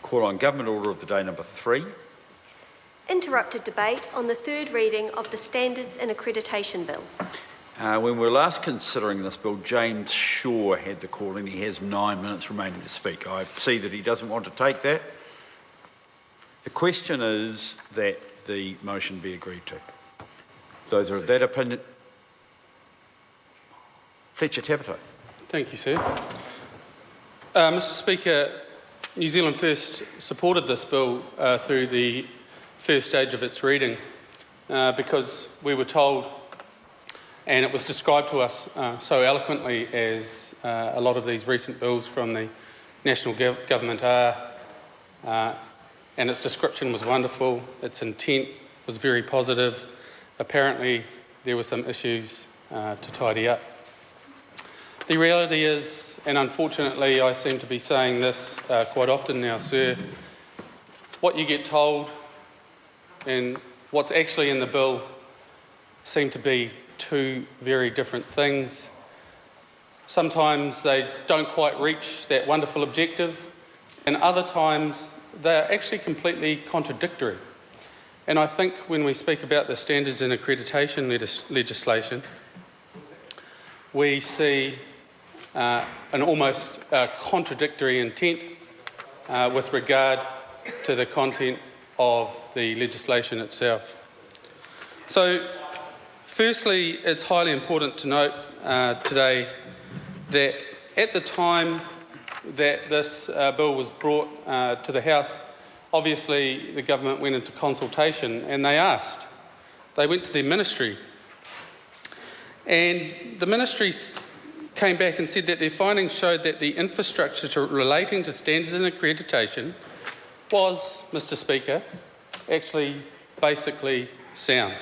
Call on Government Order of the Day number 3. Interrupted debate on the third reading of the Standards and Accreditation Bill. When we were last considering this bill, James Shaw had the call and he has 9 minutes remaining to speak. I see that he doesn't want to take that. The question is that the motion be agreed to. Those are of that opinion. Fletcher Tapato. Thank you, sir. Mr Speaker, New Zealand First supported this bill through the first stage of its reading because we were told, and it was described to us so eloquently as a lot of these recent bills from the national government are, and its description was wonderful, its intent was very positive. Apparently there were some issues to tidy up. The reality is, and unfortunately I seem to be saying this quite often now, sir, what you get told and what's actually in the bill seem to be two very different things. Sometimes they don't quite reach that wonderful objective, and other times they're actually completely contradictory. And I think when we speak about the standards and accreditation legislation, we see an almost contradictory intent with regard to the content of the legislation itself. So, firstly, it's highly important to note today that at the time that this bill was brought to the House, obviously the government went into consultation and they went to their ministry, and the ministry came back and said that their findings showed that the infrastructure relating to standards and accreditation was, Mr Speaker, actually basically sound.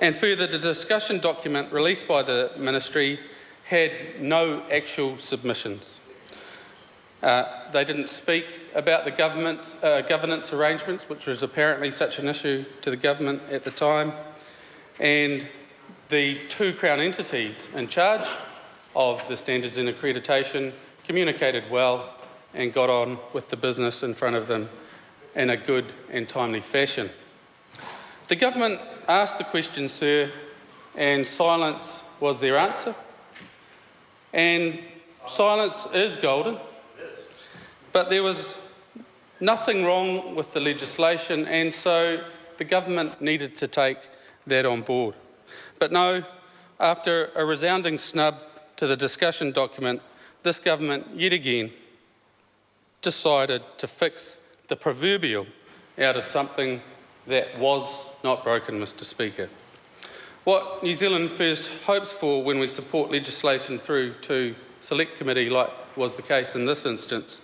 And further, the discussion document released by the ministry had no actual submissions. They didn't speak about the governance arrangements, which was apparently such an issue to the government at the time, and the two Crown entities in charge of the standards and accreditation communicated well and got on with the business in front of them in a good and timely fashion. The government asked the question, sir, and silence was their answer. And silence is golden, but there was nothing wrong with the legislation, and so the government needed to take that on board. But no, after a resounding snub to the discussion document, this government yet again decided to fix the proverbial out of something that was not broken, Mr Speaker. What New Zealand First hopes for when we support legislation through to Select Committee, like was the case in this instance,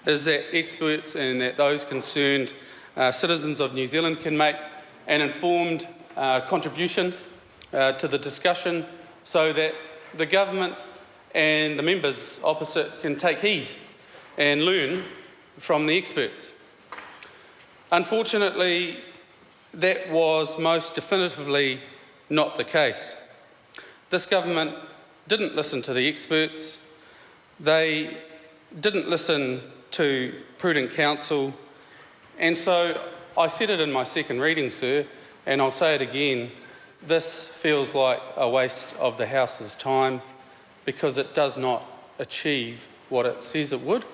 is that experts and that those concerned citizens of New Zealand can make an informed contribution to the discussion so that the government and the members opposite can take heed and learn from the experts. Unfortunately, that was most definitively not the case. This government didn't listen to the experts, they didn't listen to prudent counsel, and so I said it in my second reading, sir, and I'll say it again, this feels like a waste of the House's time because it does not achieve what it says it would.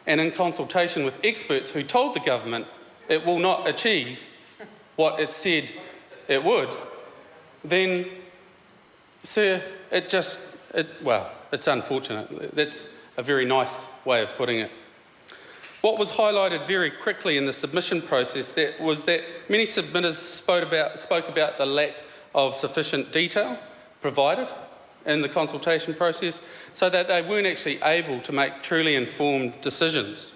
And in consultation with experts who told the government it will not achieve what it said it would, then, sir, it's unfortunate. That's a very nice way of putting it. What was highlighted very quickly in the submission process was that many submitters spoke about the lack of sufficient detail provided in the consultation process, so that they weren't actually able to make truly informed decisions.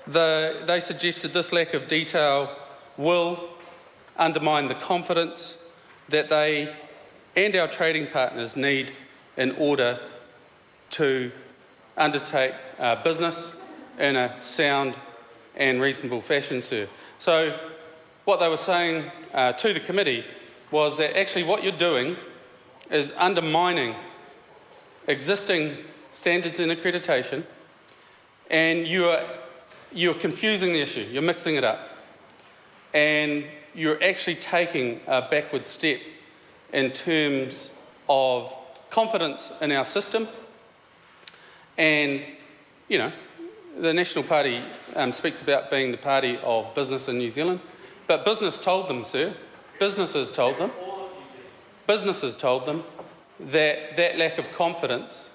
They suggested this lack of detail will undermine the confidence that they and our trading partners need in order to undertake business in a sound and reasonable fashion, sir. So what they were saying to the committee was that actually what you're doing is undermining existing standards and accreditation, and you are you're confusing the issue, you're mixing it up, and you're actually taking a backward step in terms of confidence in our system. And, you know, the National Party speaks about being the party of business in New Zealand, but business told them, sir, businesses told them that that lack of confidence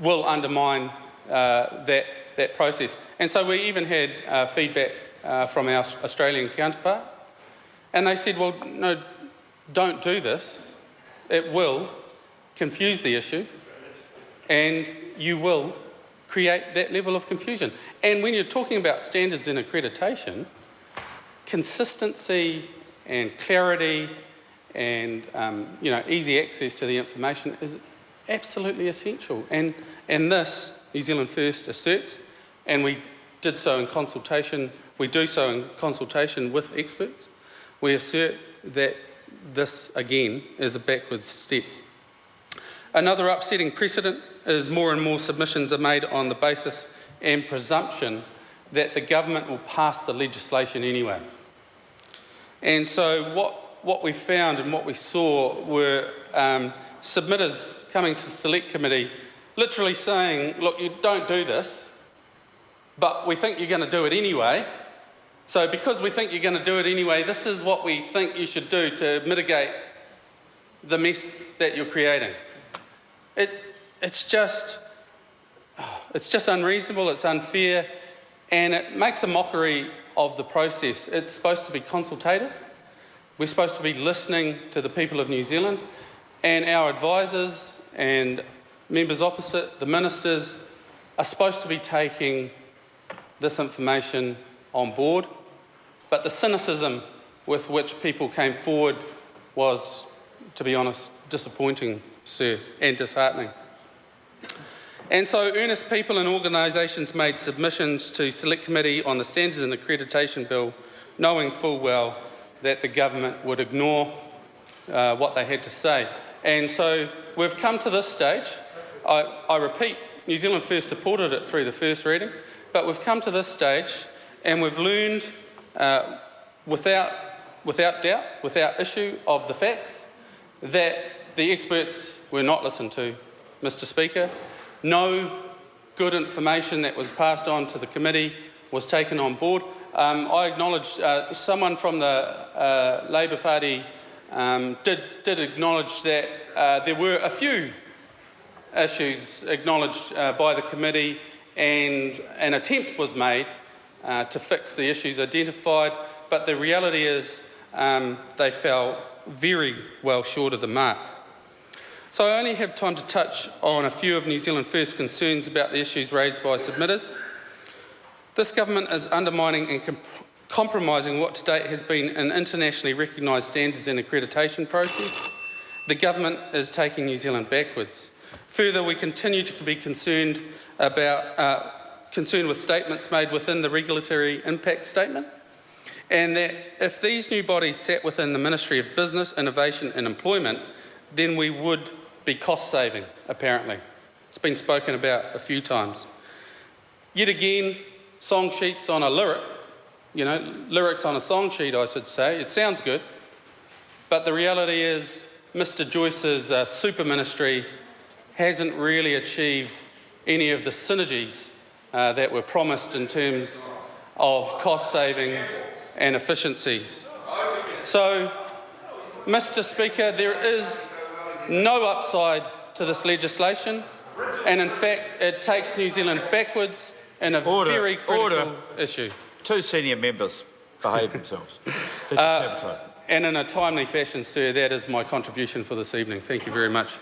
will undermine that process. And so we even had feedback from our Australian counterpart, and they said, well, no, don't do this. It will confuse the issue, and you will create that level of confusion. And when you're talking about standards and accreditation, consistency and clarity and easy access to the information is absolutely essential. And this, New Zealand First asserts, and we do so in consultation with experts, we assert that this, again, is a backwards step. Another upsetting precedent is more and more submissions are made on the basis and presumption that the government will pass the legislation anyway. And so what we found and what we saw were submitters coming to the Select Committee literally saying, look, you don't do this, but we think you're going to do it anyway. So because we think you're going to do it anyway, this is what we think you should do to mitigate the mess that you're creating. It's just unreasonable, it's unfair, and it makes a mockery of the process. It's supposed to be consultative. We're supposed to be listening to the people of New Zealand, and our advisors and members opposite, the ministers, are supposed to be taking this information on board. But the cynicism with which people came forward was, to be honest, disappointing, sir, and disheartening. And so earnest people and organisations made submissions to Select Committee on the Standards and Accreditation Bill, knowing full well that the government would ignore what they had to say. And so we've come to this stage. I repeat, New Zealand First supported it through the first reading, but we've come to this stage and we've learned without doubt, without issue of the facts, that the experts were not listened to, Mr. Speaker. No good information that was passed on to the committee was taken on board. I acknowledge someone from the Labour Party did acknowledge that there were a few issues acknowledged by the committee, and an attempt was made to fix the issues identified, but the reality is they fell very well short of the mark. So I only have time to touch on a few of New Zealand First's concerns about the issues raised by submitters. This government is undermining and compromising what to date has been an internationally recognised standards and accreditation process. The government is taking New Zealand backwards. Further, we continue to be concerned with statements made within the regulatory impact statement, and that if these new bodies sat within the Ministry of Business, Innovation and Employment, then we would be cost-saving, apparently. It's been spoken about a few times. Yet again, song sheets on a lyric, lyrics on a song sheet, I should say. It sounds good, but the reality is Mr. Joyce's super ministry hasn't really achieved any of the synergies that were promised in terms of cost savings and efficiencies. So, Mr. Speaker, there is no upside to this legislation, and in fact it takes New Zealand backwards in a very critical issue. Two senior members behave themselves. And in a timely fashion, sir, that is my contribution for this evening. Thank you very much.